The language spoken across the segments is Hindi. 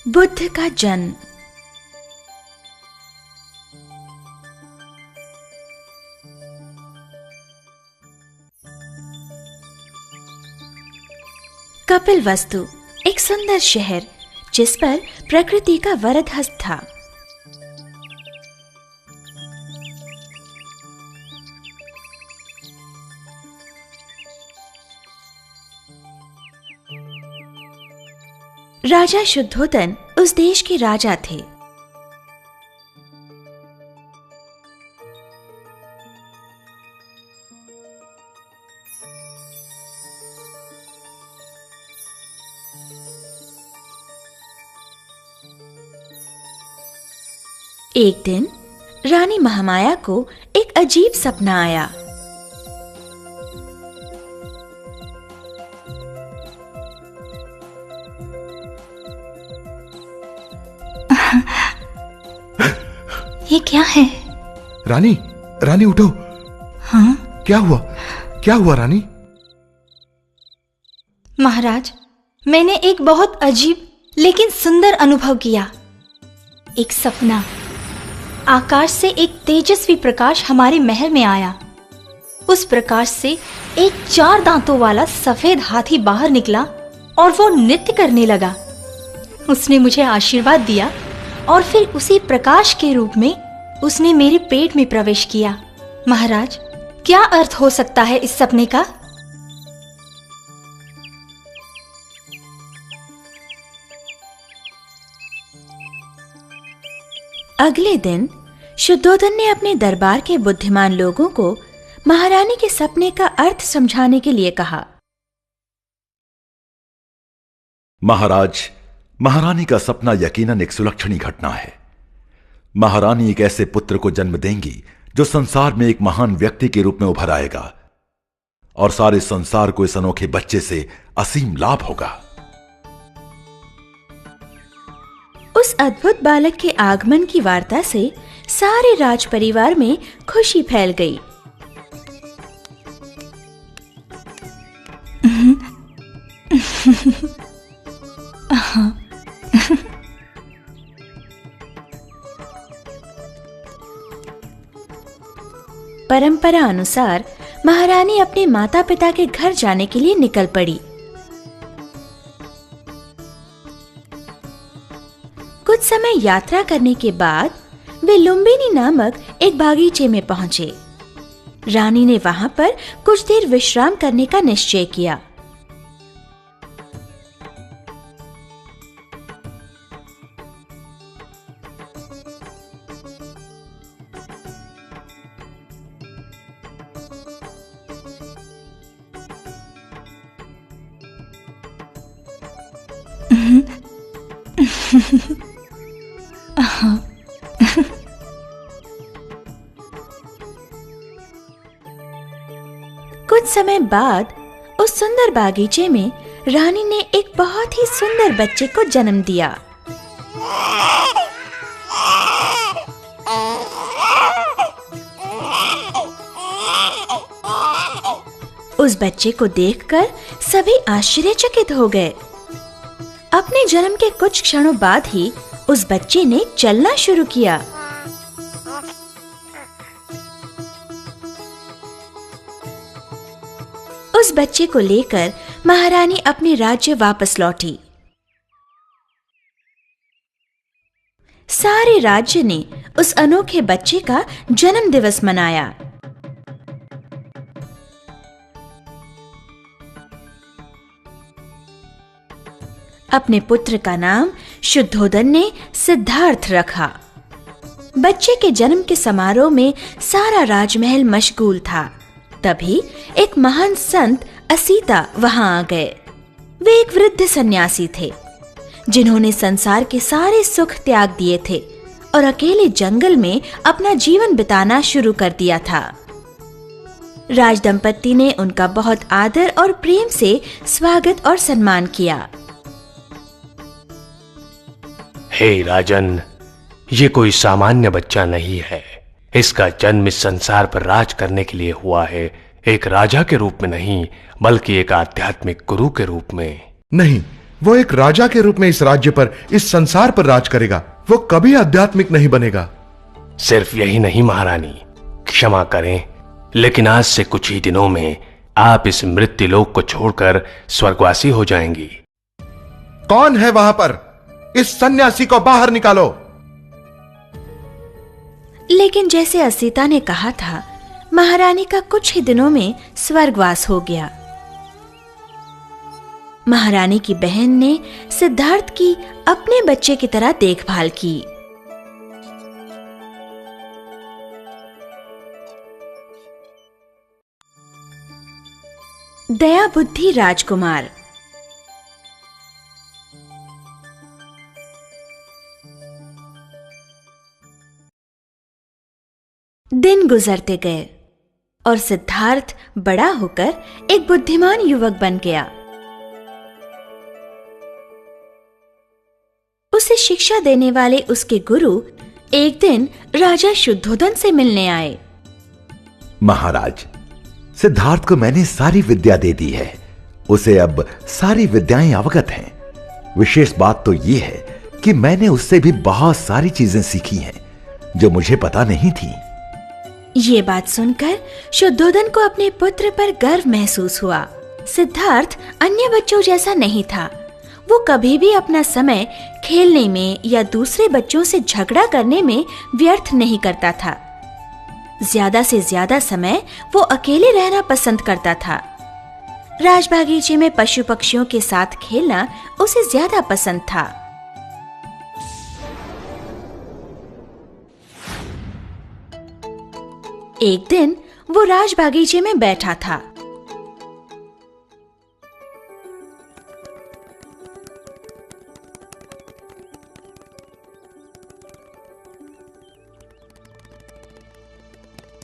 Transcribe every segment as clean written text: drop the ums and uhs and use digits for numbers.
बुद्ध का जन्म। कपिलवस्तु एक सुंदर शहर जिस पर प्रकृति का वरद हस्त था। राजा शुद्धोदन उस देश के राजा थे। एक दिन रानी महामाया को एक अजीब सपना आया। ये क्या है? रानी, रानी उठो। हाँ? क्या हुआ? क्या हुआ रानी? महाराज, मैंने एक बहुत अजीब लेकिन सुंदर अनुभव किया। एक सपना। आकाश से एक तेजस्वी प्रकाश हमारे महल में आया। उस प्रकाश से एक 4 दांतों वाला सफेद हाथी बाहर निकला और वो नृत्य करने लगा। उसने मुझे आशीर्वाद दिया और फिर उसी प्रकाश के रूप में उसने मेरे पेट में प्रवेश किया। महाराज, क्या अर्थ हो सकता है इस सपने का? अगले दिन शुद्धोदन ने अपने दरबार के बुद्धिमान लोगों को महारानी के सपने का अर्थ समझाने के लिए कहा। महाराज, महारानी का सपना यकीनन एक सुलक्षणी घटना है। महारानी एक ऐसे पुत्र को जन्म देंगी जो संसार में एक महान व्यक्ति के रूप में उभर आएगा और सारे संसार को इस अनोखे बच्चे से असीम लाभ होगा। उस अद्भुत बालक के आगमन की वार्ता से सारे राज परिवार में खुशी फैल गई। परंपरा अनुसार महारानी अपने माता पिता के घर जाने के लिए निकल पड़ी। कुछ समय यात्रा करने के बाद वे लुम्बिनी नामक एक बागीचे में पहुंचे। रानी ने वहां पर कुछ देर विश्राम करने का निश्चय किया। कुछ समय बाद उस सुंदर बागीचे में रानी ने एक बहुत ही सुंदर बच्चे को जन्म दिया। उस बच्चे को देखकर सभी आश्चर्यचकित हो गए। अपने जन्म के कुछ क्षणों बाद ही उस बच्चे ने चलना शुरू किया। उस बच्चे को लेकर महारानी अपने राज्य वापस लौटी। सारे राज्य ने उस अनोखे बच्चे का जन्म दिवस मनाया। अपने पुत्र का नाम शुद्धोदन ने सिद्धार्थ रखा। बच्चे के जन्म के समारोह में सारा राजमहल मशगूल था। तभी एक महान संत असीता वहां आ गए। वे एक वृद्ध सन्यासी थे जिन्होंने संसार के सारे सुख त्याग दिए थे और अकेले जंगल में अपना जीवन बिताना शुरू कर दिया था। राजदंपति ने उनका बहुत आदर और प्रेम से स्वागत और सम्मान किया। हे राजन, ये कोई सामान्य बच्चा नहीं है। इसका जन्म इस संसार पर राज करने के लिए हुआ है, एक राजा के रूप में नहीं बल्कि एक आध्यात्मिक गुरु के रूप में। नहीं, वो एक राजा के रूप में इस राज्य पर, इस संसार पर राज करेगा। वो कभी आध्यात्मिक नहीं बनेगा। सिर्फ यही नहीं महारानी, क्षमा करें, लेकिन आज से कुछ ही दिनों में आप इस मृत्युलोक को छोड़कर स्वर्गवासी हो जाएंगी। कौन है वहां पर? इस सन्यासी को बाहर निकालो। लेकिन जैसे असीता ने कहा था, महारानी का कुछ ही दिनों में स्वर्गवास हो गया। महारानी की बहन ने सिद्धार्थ की अपने बच्चे की तरह देखभाल की। दया बुद्धि राजकुमार। दिन गुजरते गए और सिद्धार्थ बड़ा होकर एक बुद्धिमान युवक बन गया। उसे शिक्षा देने वाले उसके गुरु एक दिन राजा शुद्धोधन से मिलने आए। महाराज, सिद्धार्थ को मैंने सारी विद्या दे दी है। उसे अब सारी विद्याएं अवगत हैं। विशेष बात तो यह है कि मैंने उससे भी बहुत सारी चीजें सीखी हैं जो मुझे पता नहीं थी। ये बात सुनकर शुद्धोधन को अपने पुत्र पर गर्व महसूस हुआ। सिद्धार्थ अन्य बच्चों जैसा नहीं था। वो कभी भी अपना समय खेलने में या दूसरे बच्चों से झगड़ा करने में व्यर्थ नहीं करता था। ज्यादा से ज्यादा समय वो अकेले रहना पसंद करता था। राजबागीचे में पशु पक्षियों के साथ खेलना उसे ज्यादा पसंद था। एक दिन वो राजबागीचे में बैठा था।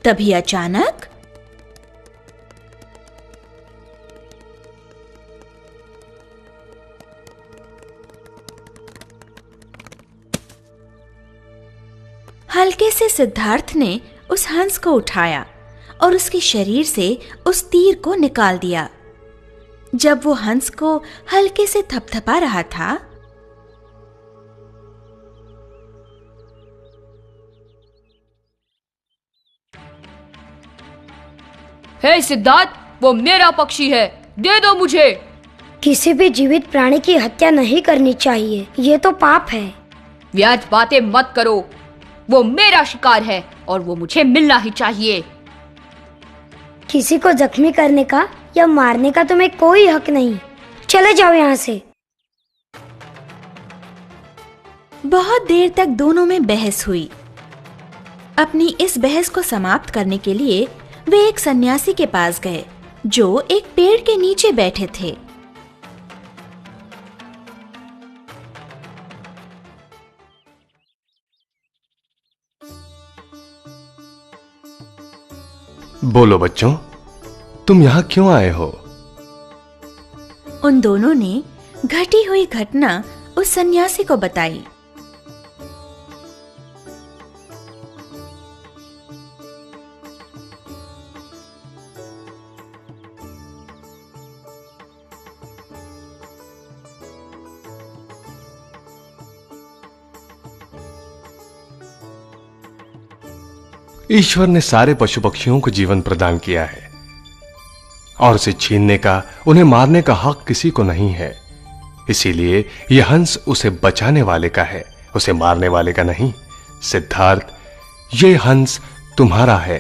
तभी अचानक हल्के से सिद्धार्थ ने उस हंस को उठाया और उसके शरीर से उस तीर को निकाल दिया। जब वो हंस को हल्के से थपथपा रहा था, हे सिद्धार्थ, वो मेरा पक्षी है, दे दो मुझे। किसी भी जीवित प्राणी की हत्या नहीं करनी चाहिए, ये तो पाप है। व्याज बातें मत करो, वो मेरा शिकार है और वो मुझे मिलना ही चाहिए। किसी को जख्मी करने का या मारने का तुम्हें कोई हक नहीं। चले जाओ यहाँ से। बहुत देर तक दोनों में बहस हुई। अपनी इस बहस को समाप्त करने के लिए वे एक सन्यासी के पास गए जो एक पेड़ के नीचे बैठे थे। बोलो बच्चों, तुम यहां क्यों आए हो? उन दोनों ने घटी हुई घटना उस सन्यासी को बताई। ईश्वर ने सारे पशु पक्षियों को जीवन प्रदान किया है और उसे छीनने का, उन्हें मारने का हक किसी को नहीं है। इसीलिए यह हंस उसे बचाने वाले का है, उसे मारने वाले का नहीं। सिद्धार्थ, ये हंस तुम्हारा है।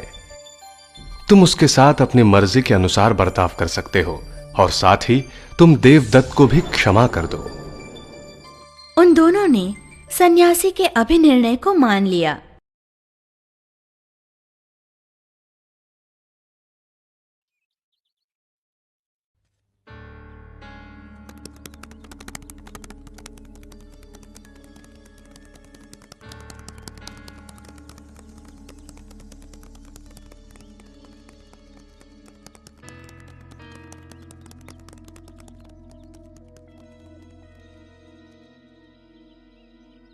तुम उसके साथ अपनी मर्जी के अनुसार बर्ताव कर सकते हो और साथ ही तुम देवदत्त को भी क्षमा कर दो। उन दोनों ने सन्यासी के अभिनिर्णय को मान लिया।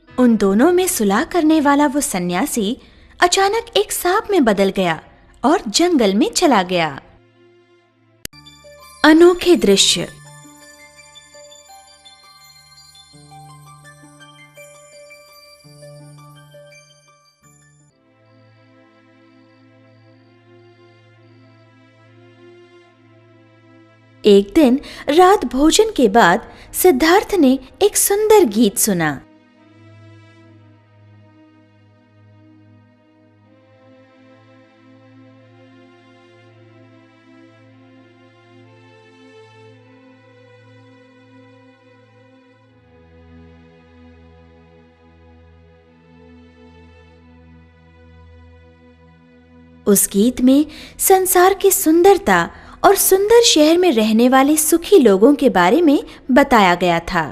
उन दोनों में सुलह करने वाला वो सन्यासी अचानक एक सांप में बदल गया और जंगल में चला गया। अनोखे दृश्य। एक दिन रात भोजन के बाद सिद्धार्थ ने एक सुंदर गीत सुना। उस गीत में संसार की सुंदरता और सुंदर शहर में रहने वाले सुखी लोगों के बारे में बताया गया था।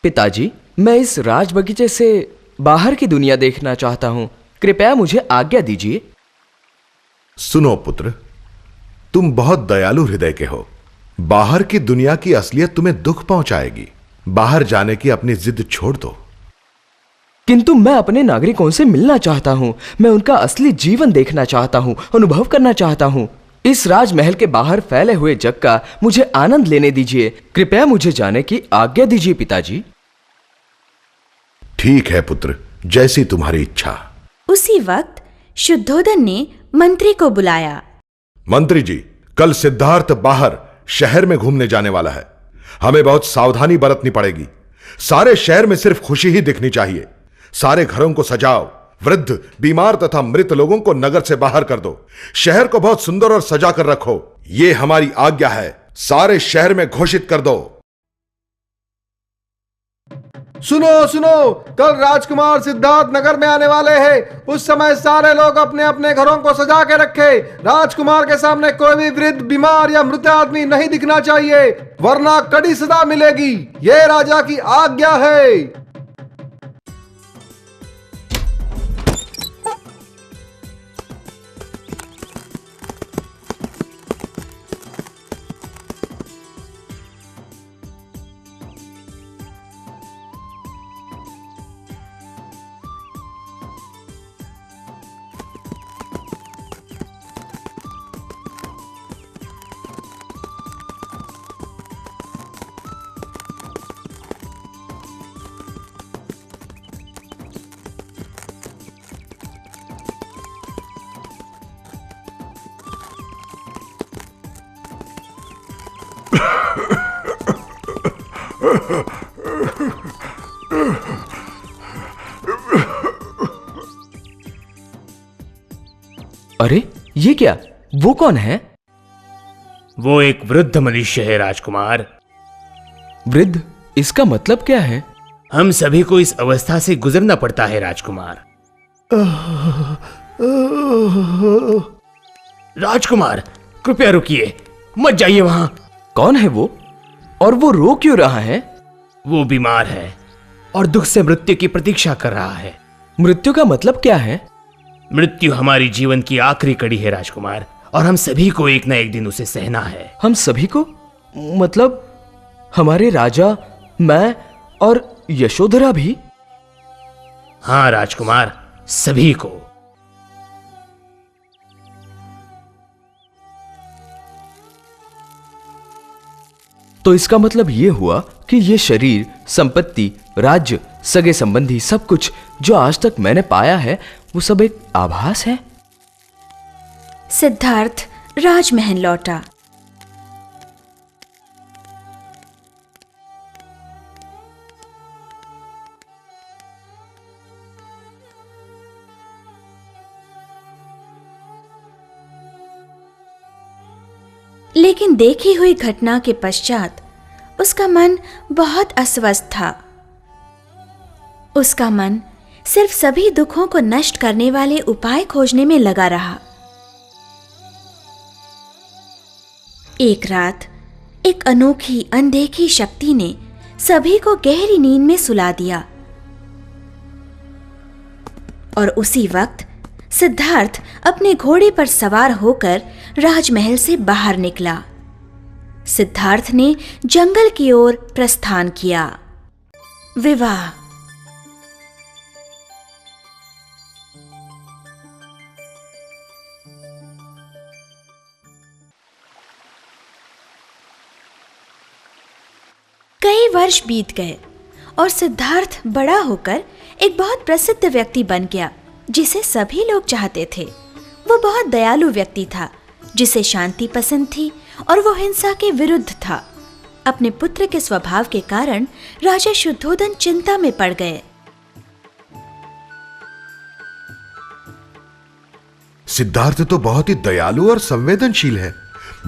पिताजी, मैं इस राज बगीचे से बाहर की दुनिया देखना चाहता हूं। कृपया मुझे आज्ञा दीजिए। सुनो पुत्र, तुम बहुत दयालु हृदय के हो। बाहर की दुनिया की असलियत तुम्हें दुख पहुंचाएगी। बाहर जाने की अपनी जिद छोड़ दो। किंतु मैं अपने नागरिकों से मिलना चाहता हूं। मैं उनका असली जीवन देखना चाहता हूं, अनुभव करना चाहता हूं। इस राजमहल के बाहर फैले हुए जग का मुझे आनंद लेने दीजिए। कृपया मुझे जाने की आज्ञा दीजिए पिताजी। ठीक है पुत्र, जैसी तुम्हारी इच्छा। उसी वक्त शुद्धोदन ने मंत्री को बुलाया। मंत्री जी, कल सिद्धार्थ बाहर शहर में घूमने जाने वाला है। हमें बहुत सावधानी बरतनी पड़ेगी। सारे शहर में सिर्फ खुशी ही दिखनी चाहिए। सारे घरों को सजाओ। वृद्ध, बीमार तथा मृत लोगों को नगर से बाहर कर दो। शहर को बहुत सुंदर और सजा कर रखो। ये हमारी आज्ञा है। सारे शहर में घोषित कर दो। सुनो सुनो, कल राजकुमार सिद्धार्थ नगर में आने वाले हैं। उस समय सारे लोग अपने अपने घरों को सजा के रखे। राजकुमार के सामने कोई भी वृद्ध, बीमार या मृत आदमी नहीं दिखना चाहिए, वरना कड़ी सजा मिलेगी। ये राजा की आज्ञा है। अरे ये क्या? वो कौन है? वो एक वृद्ध मनुष्य है राजकुमार। वृद्ध? इसका मतलब क्या है? हम सभी को इस अवस्था से गुजरना पड़ता है राजकुमार। राजकुमार, कृपया रुकिए, मत जाइए वहां। कौन है वो? और वो रो क्यों रहा है? वो बीमार है और दुख से मृत्यु की प्रतीक्षा कर रहा है। मृत्यु का मतलब क्या है? मृत्यु हमारी जीवन की आखिरी कड़ी है राजकुमार, और हम सभी को एक न एक दिन उसे सहना है। हम सभी को? मतलब हमारे राजा, मैं और यशोधरा भी? हाँ राजकुमार, सभी को। तो इसका मतलब यह हुआ कि यह शरीर, संपत्ति, राज्य, सगे संबंधी, सब कुछ जो आज तक मैंने पाया है, वो सब एक आभास है। सिद्धार्थ राजमहल लौटा। लेकिन देखी हुई घटना के पश्चात उसका मन बहुत अस्वस्थ था। उसका मन सिर्फ सभी दुखों को नष्ट करने वाले उपाय खोजने में लगा रहा। एक रात एक अनोखी अनदेखी शक्ति ने सभी को गहरी नींद में सुला दिया और उसी वक्त सिद्धार्थ अपने घोड़े पर सवार होकर राजमहल से बाहर निकला। सिद्धार्थ ने जंगल की ओर प्रस्थान किया। विवाह। कई वर्ष बीत गए और सिद्धार्थ बड़ा होकर एक बहुत प्रसिद्ध व्यक्ति बन गया जिसे सभी लोग चाहते थे। वो बहुत दयालु व्यक्ति था जिसे शांति पसंद थी और वो हिंसा के विरुद्ध था। अपने पुत्र के स्वभाव के कारण राजा शुद्धोधन चिंता में पड़ गए। सिद्धार्थ तो बहुत ही दयालु और संवेदनशील है।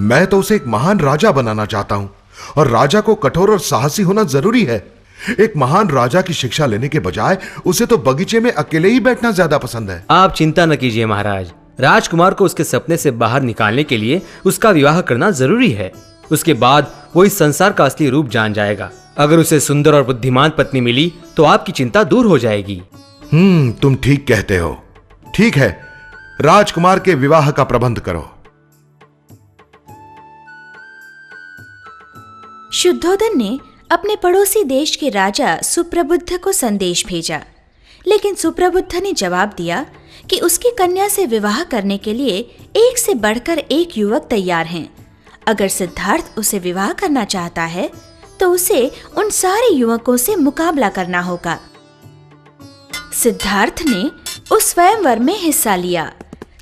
मैं तो उसे एक महान राजा बनाना चाहता हूं और राजा को कठोर और साहसी होना जरूरी है। एक महान राजा की शिक्षा लेने के बजाय उसे तो बगीचे में अकेले ही बैठना ज्यादा पसंद है। आप चिंता न कीजिए महाराज। राजकुमार को उसके सपने से बाहर निकालने के लिए उसका विवाह करना जरूरी है। उसके बाद वो इस संसार का असली रूप जान जाएगा। अगर उसे सुंदर और बुद्धिमान पत्नी मिली तो आपकी चिंता दूर हो जाएगी। तुम ठीक कहते हो। ठीक है, राजकुमार के विवाह का प्रबंध करो। शुद्धोधन ने अपने पड़ोसी देश के राजा सुप्रबुद्ध को संदेश भेजा, लेकिन सुप्रबुद्ध ने जवाब दिया कि उसकी कन्या से विवाह करने के लिए एक से बढ़कर एक युवक तैयार हैं। अगर सिद्धार्थ उसे विवाह करना चाहता है तो उसे उन सारे युवकों से मुकाबला करना होगा। सिद्धार्थ ने उस स्वयंवर में हिस्सा लिया।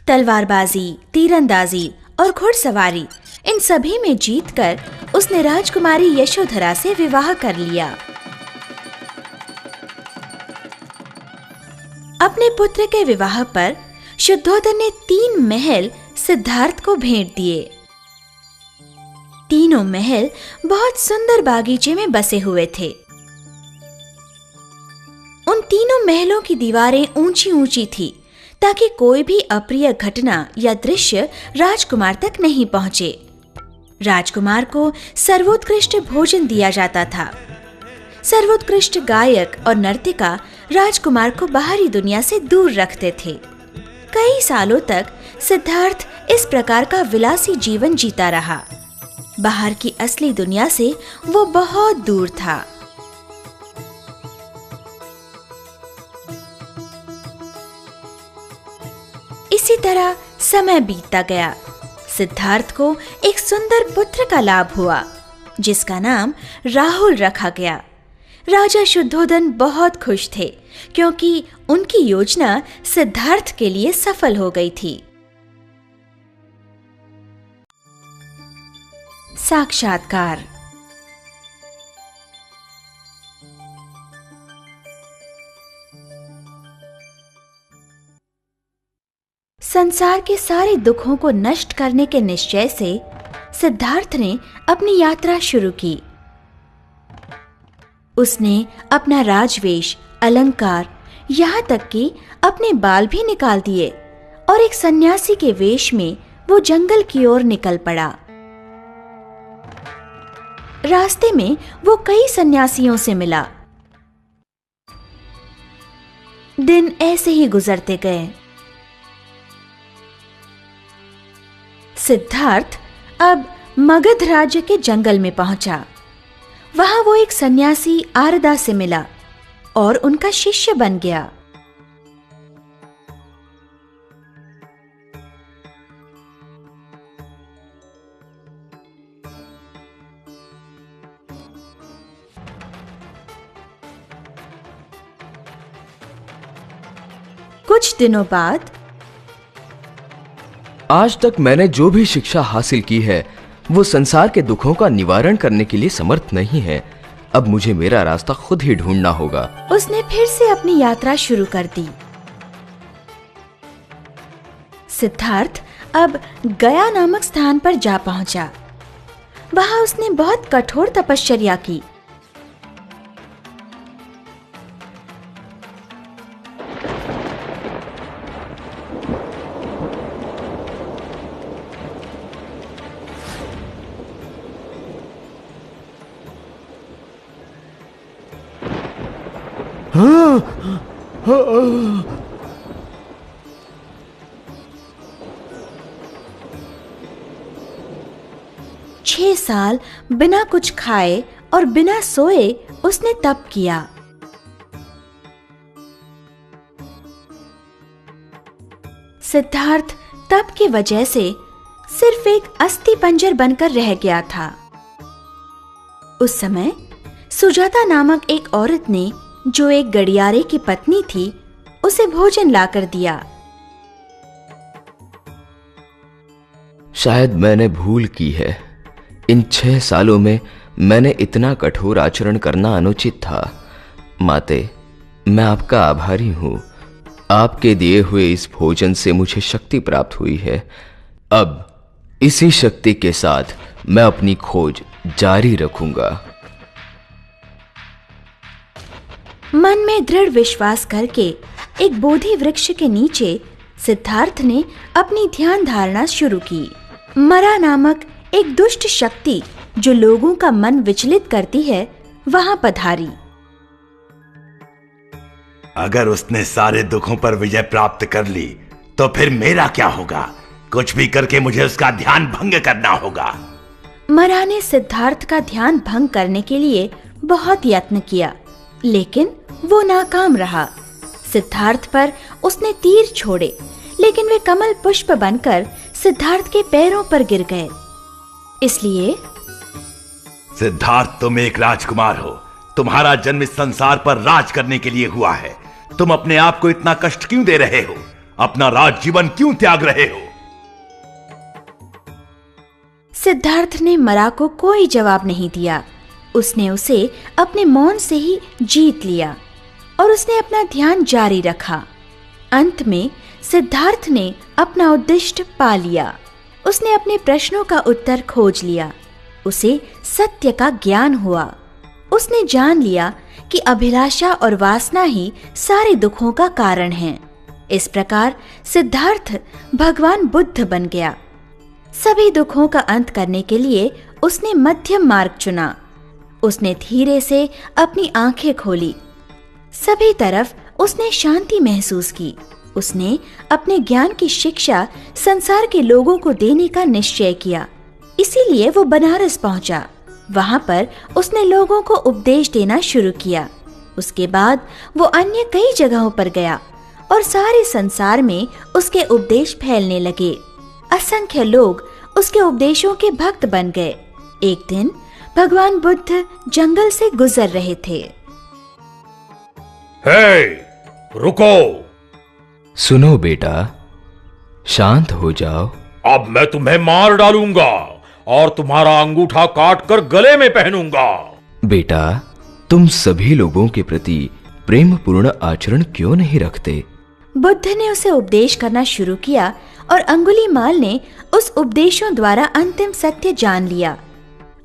तलवारबाजी, तीरंदाजी और घुड़सवारी, इन सभी में जीतकर उसने राजकुमारी यशोधरा से विवाह कर लिया। अपने पुत्र के विवाह पर शुद्धोधन ने 3 महल सिद्धार्थ को भेंट दिए। तीनों महल बहुत सुंदर बागीचे में बसे हुए थे। उन तीनों महलों की दीवारें ऊंची ऊंची थी ताकि कोई भी अप्रिय घटना या दृश्य राजकुमार तक नहीं पहुंचे। राजकुमार को सर्वोत्कृष्ट भोजन दिया जाता था। सर्वोत्कृष्ट गायक और नर्तिका राजकुमार को बाहरी दुनिया से दूर रखते थे। कई सालों तक सिद्धार्थ इस प्रकार का विलासी जीवन जीता रहा। बाहर की असली दुनिया से वो बहुत दूर था। इसी तरह समय बीतता गया। सिद्धार्थ को एक सुंदर पुत्र का लाभ हुआ जिसका नाम राहुल रखा गया। राजा शुद्धोधन बहुत खुश थे क्योंकि उनकी योजना सिद्धार्थ के लिए सफल हो गई थी। साक्षात्कार। संसार के सारे दुखों को नष्ट करने के निश्चय से सिद्धार्थ ने अपनी यात्रा शुरू की। उसने अपना राजवेश, अलंकार, यहाँ तक कि अपने बाल भी निकाल दिए और एक सन्यासी के वेश में वो जंगल की ओर निकल पड़ा। रास्ते में वो कई सन्यासियों से मिला। दिन ऐसे ही गुजरते गए। सिद्धार्थ अब मगध राज्य के जंगल में पहुंचा। वहां वो एक सन्यासी आरदा से मिला और उनका शिष्य बन गया। कुछ दिनों बाद, आज तक मैंने जो भी शिक्षा हासिल की है वो संसार के दुखों का निवारण करने के लिए समर्थ नहीं है। अब मुझे मेरा रास्ता खुद ही ढूंढना होगा। उसने फिर से अपनी यात्रा शुरू कर दी। सिद्धार्थ अब गया नामक स्थान पर जा पहुंचा। वहां उसने बहुत कठोर तपश्चर्या की। साल बिना कुछ खाए और बिना सोए उसने तप किया। सिद्धार्थ तप की वजह से सिर्फ एक अस्थि पंजर बनकर रह गया था। उस समय सुजाता नामक एक औरत ने, जो एक गड़ियारे की पत्नी थी, उसे भोजन लाकर दिया। शायद मैंने भूल की है। इन 6 सालों में मैंने इतना कठोर आचरण करना अनुचित था। माते, मैं आपका आभारी हूं। आपके दिए हुए इस भोजन से मुझे शक्ति प्राप्त हुई है। अब इसी शक्ति के साथ मैं अपनी खोज जारी रखूंगा। मन में दृढ़ विश्वास करके एक बोधि वृक्ष के नीचे सिद्धार्थ ने अपनी ध्यान धारणा शुरू की। मरा नामक एक दुष्ट शक्ति, जो लोगों का मन विचलित करती है, वहां पधारी। अगर उसने सारे दुखों पर विजय प्राप्त कर ली तो फिर मेरा क्या होगा? कुछ भी करके मुझे उसका ध्यान भंग करना होगा। मरा ने सिद्धार्थ का ध्यान भंग करने के लिए बहुत यत्न किया, लेकिन वो नाकाम रहा। सिद्धार्थ पर उसने तीर छोड़े, लेकिन वे कमल पुष्प बनकर सिद्धार्थ के पैरों पर गिर गए। इसलिए सिद्धार्थ, तुम एक राजकुमार हो। तुम्हारा जन्म इस संसार पर राज करने के लिए हुआ है। तुम अपने आप को इतना कष्ट क्यों दे रहे हो? अपना राज जीवन क्यों त्याग रहे हो? सिद्धार्थ ने मरा को कोई जवाब नहीं दिया। उसने उसे अपने मौन से ही जीत लिया और उसने अपना ध्यान जारी रखा। अंत में सिद्धार्थ ने अपना उद्दिष्ट पा लिया। उसने अपने प्रश्नों का उत्तर खोज लिया। उसे सत्य का ज्ञान हुआ। उसने जान लिया कि अभिलाषा और वासना ही सारे दुखों का कारण हैं। इस प्रकार सिद्धार्थ भगवान बुद्ध बन गया। सभी दुखों का अंत करने के लिए उसने मध्यम मार्ग चुना। उसने धीरे से अपनी आंखें खोली। सभी तरफ उसने शांति महसूस की। उसने अपने ज्ञान की शिक्षा संसार के लोगों को देने का निश्चय किया। इसीलिए वो बनारस पहुंचा। वहां पर उसने लोगों को उपदेश देना शुरू किया। उसके बाद वो अन्य कई जगहों पर गया और सारे संसार में उसके उपदेश फैलने लगे। असंख्य लोग उसके उपदेशों के भक्त बन गए। एक दिन भगवान बुद्ध जंगल से गुजर रहे थे। हे, रुको! सुनो बेटा, शांत हो जाओ। अब मैं तुम्हें मार डालूंगा और तुम्हारा अंगूठा काट कर गले में पहनूंगा। बेटा, तुम सभी लोगों के प्रति प्रेम पूर्ण आचरण क्यों नहीं रखते? बुद्ध ने उसे उपदेश करना शुरू किया और अंगुलीमाल ने उस उपदेशों द्वारा अंतिम सत्य जान लिया।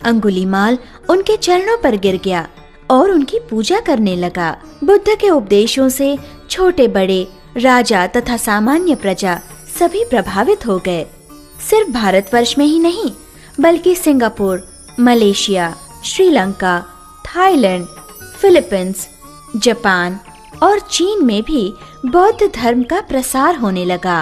अंगुलीमाल उनके चरणों पर गिर गया और उनकी पूजा करने लगा। बुद्ध के उपदेशों से छोटे बड़े, राजा तथा सामान्य प्रजा सभी प्रभावित हो गए। सिर्फ भारतवर्ष में ही नहीं, बल्कि Singapore, Malaysia, Sri Lanka, Thailand, Philippines, Japan और चीन में भी बौद्ध धर्म का प्रसार होने लगा।